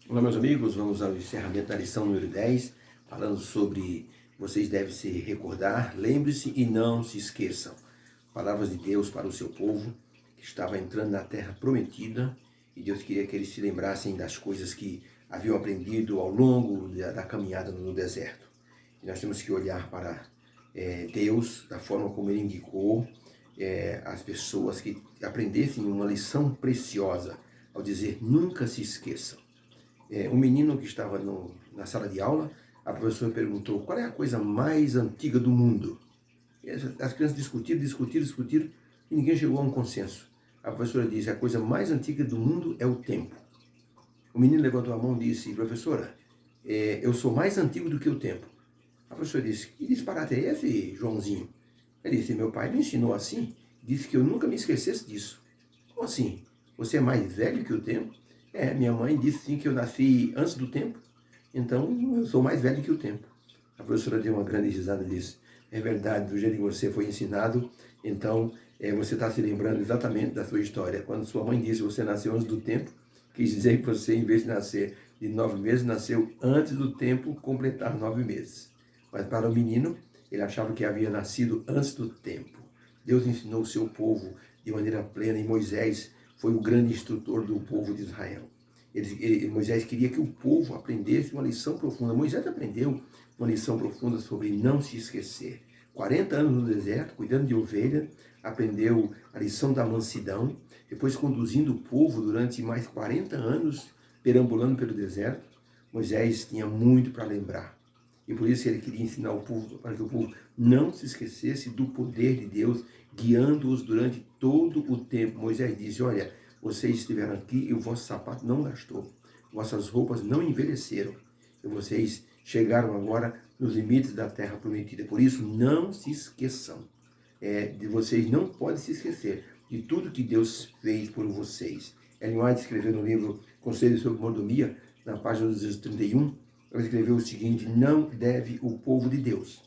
Olá, meus amigos, vamos ao encerramento da lição número 10, falando sobre vocês devem se recordar, lembre-se e não se esqueçam. Palavras de Deus para o seu povo, que estava entrando na terra prometida, e Deus queria que eles se lembrassem das coisas que haviam aprendido ao longo da caminhada no deserto. E nós temos que olhar para Deus, da forma como Ele indicou as pessoas que aprendessem uma lição preciosa, ao dizer, nunca se esqueçam. Um menino que estava na sala de aula, a professora perguntou qual é a coisa mais antiga do mundo. As crianças discutiram e ninguém chegou a um consenso. A professora disse, a coisa mais antiga do mundo é o tempo. O menino levantou a mão e disse, professora, eu sou mais antigo do que o tempo. A professora disse, que disparate é esse, Joãozinho? Ele disse, meu pai me ensinou assim, disse que eu nunca me esquecesse disso. Como assim? Você é mais velho que o tempo? Minha mãe disse sim que eu nasci antes do tempo, então eu sou mais velho que o tempo. A professora deu uma grande risada e disse, é verdade, do jeito que você foi ensinado, então você está se lembrando exatamente da sua história. Quando sua mãe disse que você nasceu antes do tempo, quis dizer que você, em vez de nascer de 9 meses, nasceu antes do tempo completar 9 meses. Mas para o menino, ele achava que havia nascido antes do tempo. Deus ensinou o seu povo de maneira plena e Moisés foi o grande instrutor do povo de Israel. Moisés queria que o povo aprendesse uma lição profunda. Moisés aprendeu uma lição profunda sobre não se esquecer. 40 anos no deserto, cuidando de ovelha, aprendeu a lição da mansidão, depois conduzindo o povo durante mais 40 anos, perambulando pelo deserto. Moisés tinha muito para lembrar. E por isso ele queria ensinar o povo, para que o povo não se esquecesse do poder de Deus, guiando-os durante todo o tempo. Moisés disse, olha, vocês estiveram aqui e o vosso sapato não gastou, vossas roupas não envelheceram, e vocês chegaram agora nos limites da terra prometida. Por isso, não se esqueçam, de vocês não podem se esquecer de tudo que Deus fez por vocês. Ellen White escreveu no livro Conselhos sobre Mordomia, na página 231, ela escreveu o seguinte, não deve o povo de Deus,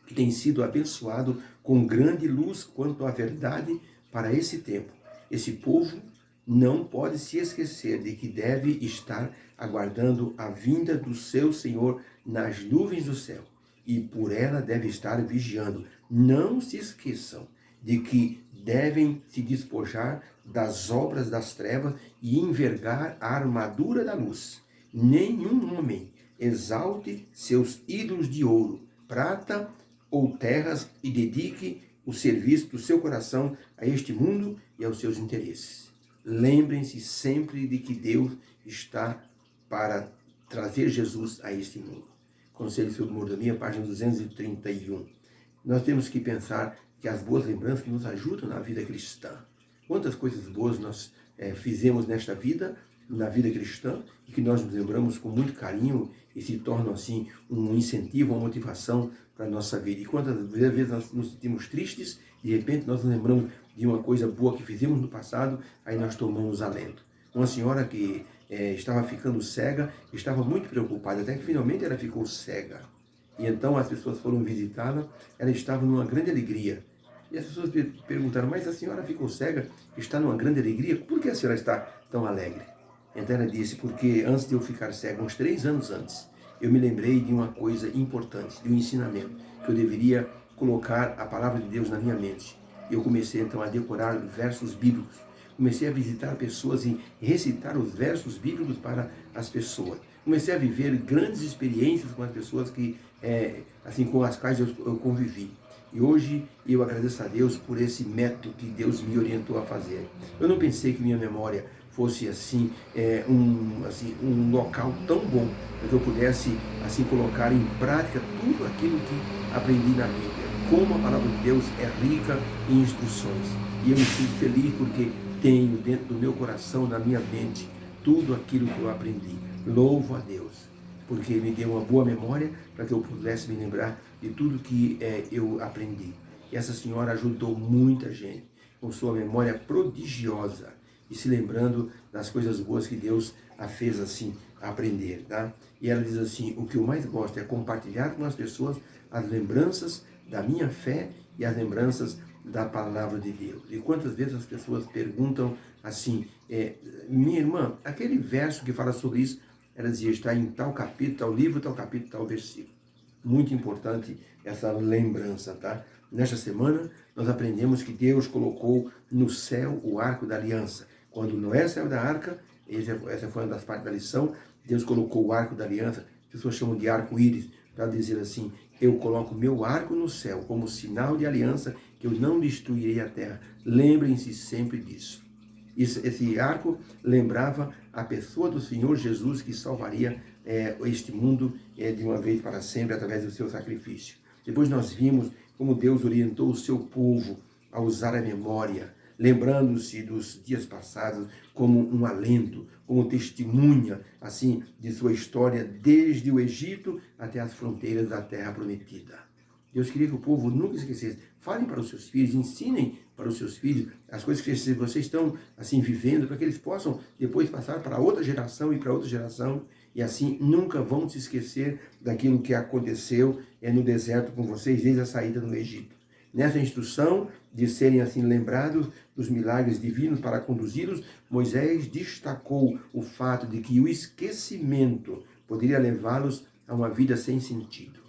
que tem sido abençoado com grande luz quanto à verdade para esse tempo. Esse povo não pode se esquecer de que deve estar aguardando a vinda do seu Senhor nas nuvens do céu, e por ela deve estar vigiando. Não se esqueçam de que devem se despojar das obras das trevas e envergar a armadura da luz. Nenhum homem exalte seus ídolos de ouro, prata ou terras e dedique o serviço do seu coração a este mundo e aos seus interesses. Lembrem-se sempre de que Deus está para trazer Jesus a este mundo. Conselho sobre Mordomia, página 231. Nós temos que pensar que as boas lembranças nos ajudam na vida cristã. Quantas coisas boas nós fizemos nesta vida, na vida cristã, e que nós nos lembramos com muito carinho e se tornam assim um incentivo, uma motivação para a nossa vida. E quantas vezes nós nos sentimos tristes, de repente nós nos lembramos de uma coisa boa que fizemos no passado, aí nós tomamos alento. Uma senhora que estava ficando cega, estava muito preocupada, até que finalmente ela ficou cega. E então as pessoas foram visitá-la, ela estava numa grande alegria. E as pessoas perguntaram, mas a senhora ficou cega, está numa grande alegria, por que a senhora está tão alegre? Então ela disse, porque antes de eu ficar cega, uns 3 anos antes, eu me lembrei de uma coisa importante, de um ensinamento, que eu deveria colocar a palavra de Deus na minha mente. Eu comecei então a decorar versos bíblicos, comecei a visitar pessoas e recitar os versos bíblicos para as pessoas. Comecei a viver grandes experiências com as pessoas que, assim, com as quais eu convivi. E hoje eu agradeço a Deus por esse método que Deus me orientou a fazer. Eu não pensei que minha memória fosse assim, um local tão bom para que eu pudesse assim colocar em prática tudo aquilo que aprendi na Bíblia. Como a palavra de Deus é rica em instruções. E eu me sinto feliz porque tenho dentro do meu coração, na minha mente, tudo aquilo que eu aprendi. Louvo a Deus, porque me deu uma boa memória para que eu pudesse me lembrar de tudo que eu aprendi. E essa senhora ajudou muita gente com sua memória prodigiosa e se lembrando das coisas boas que Deus a fez assim aprender, tá? E ela diz assim, o que eu mais gosto é compartilhar com as pessoas as lembranças da minha fé e as lembranças da palavra de Deus. E quantas vezes as pessoas perguntam assim, minha irmã, aquele verso que fala sobre isso, ela dizia, está em tal capítulo, tal livro, tal capítulo, tal versículo. Muito importante essa lembrança, tá? Nesta semana, nós aprendemos que Deus colocou no céu o arco da aliança. Quando Noé saiu da arca, essa foi uma das partes da lição, Deus colocou o arco da aliança, as pessoas chamam de arco-íris, para dizer assim, eu coloco meu arco no céu como sinal de aliança, que eu não destruirei a terra. Lembrem-se sempre disso. Esse arco lembrava a pessoa do Senhor Jesus que salvaria este mundo de uma vez para sempre através do seu sacrifício. Depois nós vimos como Deus orientou o seu povo a usar a memória, lembrando-se dos dias passados como um alento, como testemunha assim de sua história desde o Egito até as fronteiras da terra prometida. Deus queria que o povo nunca esquecesse. Falem para os seus filhos, ensinem para os seus filhos as coisas que vocês estão assim vivendo, para que eles possam depois passar para outra geração e para outra geração, e assim nunca vão se esquecer daquilo que aconteceu no deserto com vocês desde a saída do Egito. Nessa instrução de serem assim lembrados dos milagres divinos para conduzi-los, Moisés destacou o fato de que o esquecimento poderia levá-los a uma vida sem sentido.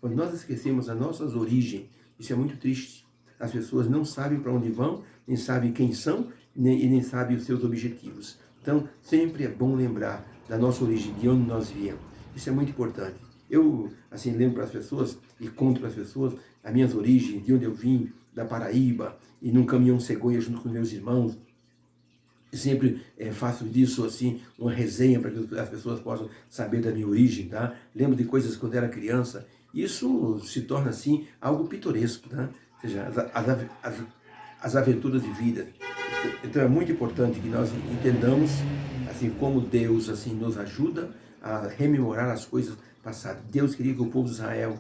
Quando nós esquecemos as nossas origens, isso é muito triste. As pessoas não sabem para onde vão, nem sabem quem são, e nem sabem os seus objetivos. Então, sempre é bom lembrar da nossa origem, de onde nós viemos. Isso é muito importante. Eu, assim, lembro para as pessoas e conto para as pessoas as minhas origens, de onde eu vim, da Paraíba, e num caminhão cegonha junto com meus irmãos. Sempre faço disso, assim, uma resenha para que as pessoas possam saber da minha origem, tá? Lembro de coisas quando era criança. Isso se torna, assim, algo pitoresco, tá? Ou seja, as aventuras de vida. Então é muito importante que nós entendamos, assim, como Deus, assim, nos ajuda a rememorar as coisas passadas. Deus queria que o povo de Israel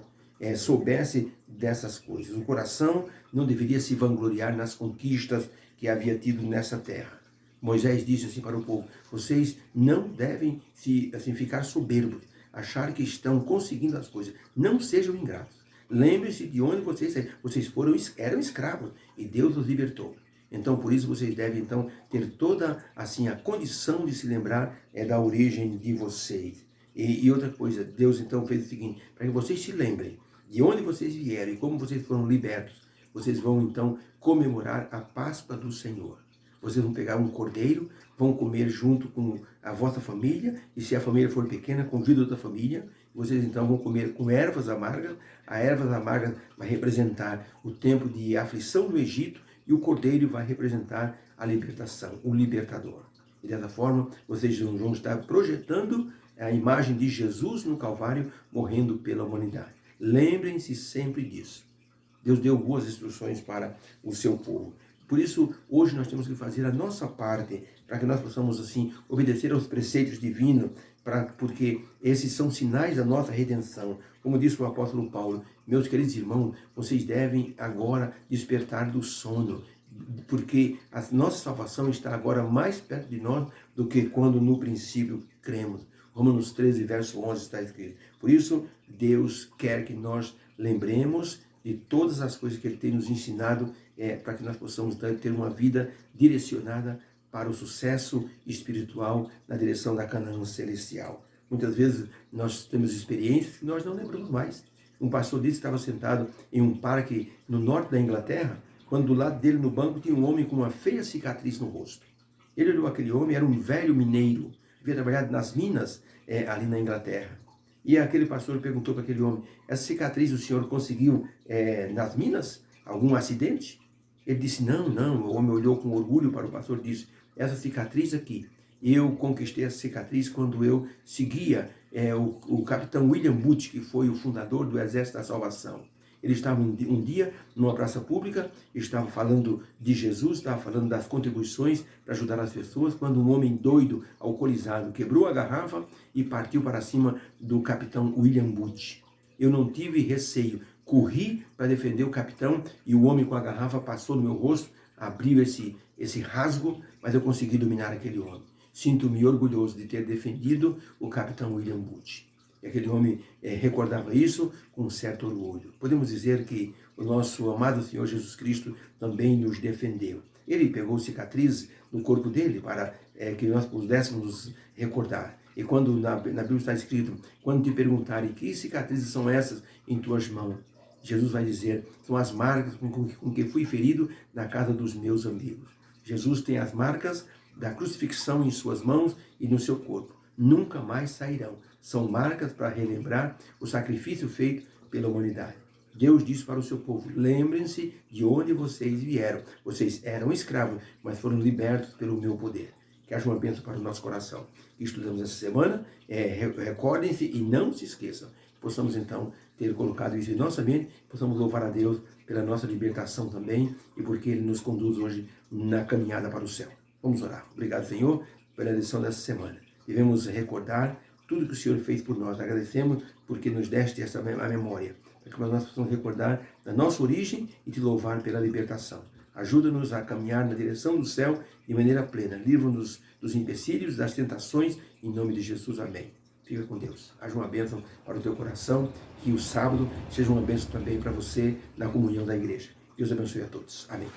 soubesse dessas coisas. O coração não deveria se vangloriar nas conquistas que havia tido nessa terra. Moisés disse assim para o povo, vocês não devem ficar soberbos, achar que estão conseguindo as coisas. Não sejam ingratos. Lembre-se de onde vocês saíram. Vocês eram escravos e Deus os libertou. Então, por isso, vocês devem então ter toda assim a condição de se lembrar da origem de vocês. E outra coisa, Deus então fez o seguinte, para que vocês se lembrem de onde vocês vieram e como vocês foram libertos, vocês vão então comemorar a Páscoa do Senhor. Vocês vão pegar um cordeiro, vão comer junto com a vossa família, e se a família for pequena, convida outra família. Vocês então vão comer com ervas amargas. A ervas amargas vai representar o tempo de aflição do Egito, e o cordeiro vai representar a libertação, o libertador. E dessa forma, vocês vão estar projetando a imagem de Jesus no Calvário, morrendo pela humanidade. Lembrem-se sempre disso. Deus deu boas instruções para o seu povo. Por isso, hoje nós temos que fazer a nossa parte, para que nós possamos, assim, obedecer aos preceitos divinos, porque esses são sinais da nossa redenção. Como disse o apóstolo Paulo, meus queridos irmãos, vocês devem agora despertar do sono, porque a nossa salvação está agora mais perto de nós do que quando no princípio cremos. Romanos 13, verso 11 está escrito. Por isso, Deus quer que nós lembremos de todas as coisas que Ele tem nos ensinado, para que nós possamos ter uma vida direcionada para o sucesso espiritual na direção da Canaã celestial. Muitas vezes nós temos experiências que nós não lembramos mais. Um pastor disse que estava sentado em um parque no norte da Inglaterra, quando do lado dele no banco tinha um homem com uma feia cicatriz no rosto. Ele olhou aquele homem, era um velho mineiro, havia trabalhado nas minas ali na Inglaterra. E aquele pastor perguntou para aquele homem, essa cicatriz o senhor conseguiu nas minas? Algum acidente? Ele disse, não. O homem olhou com orgulho para o pastor e disse, essa cicatriz aqui, eu conquistei essa cicatriz quando eu seguia o capitão William Booth, que foi o fundador do Exército da Salvação. Ele estava um dia numa praça pública, estava falando de Jesus, estava falando das contribuições para ajudar as pessoas, quando um homem doido, alcoolizado, quebrou a garrafa e partiu para cima do capitão William Booth. Eu não tive receio, corri para defender o capitão e o homem com a garrafa passou no meu rosto, abriu esse rasgo, mas eu consegui dominar aquele homem. Sinto-me orgulhoso de ter defendido o capitão William Booth. E aquele homem recordava isso com um certo orgulho. Podemos dizer que o nosso amado Senhor Jesus Cristo também nos defendeu. Ele pegou cicatrizes no corpo dele, para que nós pudéssemos nos recordar. E quando na Bíblia está escrito, quando te perguntarem que cicatrizes são essas em tuas mãos, Jesus vai dizer, são as marcas com que fui ferido na casa dos meus amigos. Jesus tem as marcas da crucifixão em suas mãos e no seu corpo. Nunca mais sairão. São marcas para relembrar o sacrifício feito pela humanidade. Deus disse para o seu povo, lembrem-se de onde vocês vieram. Vocês eram escravos, mas foram libertos pelo meu poder. Que haja uma bênção para o nosso coração. Que estudamos essa semana, recordem-se e não se esqueçam. Possamos então ter colocado isso em nossa mente, possamos louvar a Deus pela nossa libertação também e porque Ele nos conduz hoje na caminhada para o céu. Vamos orar. Obrigado, Senhor, pela lição dessa semana. Devemos recordar tudo que o Senhor fez por nós. Agradecemos porque nos deste essa memória, para que nós possamos recordar da nossa origem e te louvar pela libertação. Ajuda-nos a caminhar na direção do céu de maneira plena. Livra-nos dos empecilhos, das tentações, em nome de Jesus. Amém. Fica com Deus. Haja uma bênção para o teu coração. Que o sábado seja uma bênção também para você na comunhão da igreja. Deus abençoe a todos. Amém.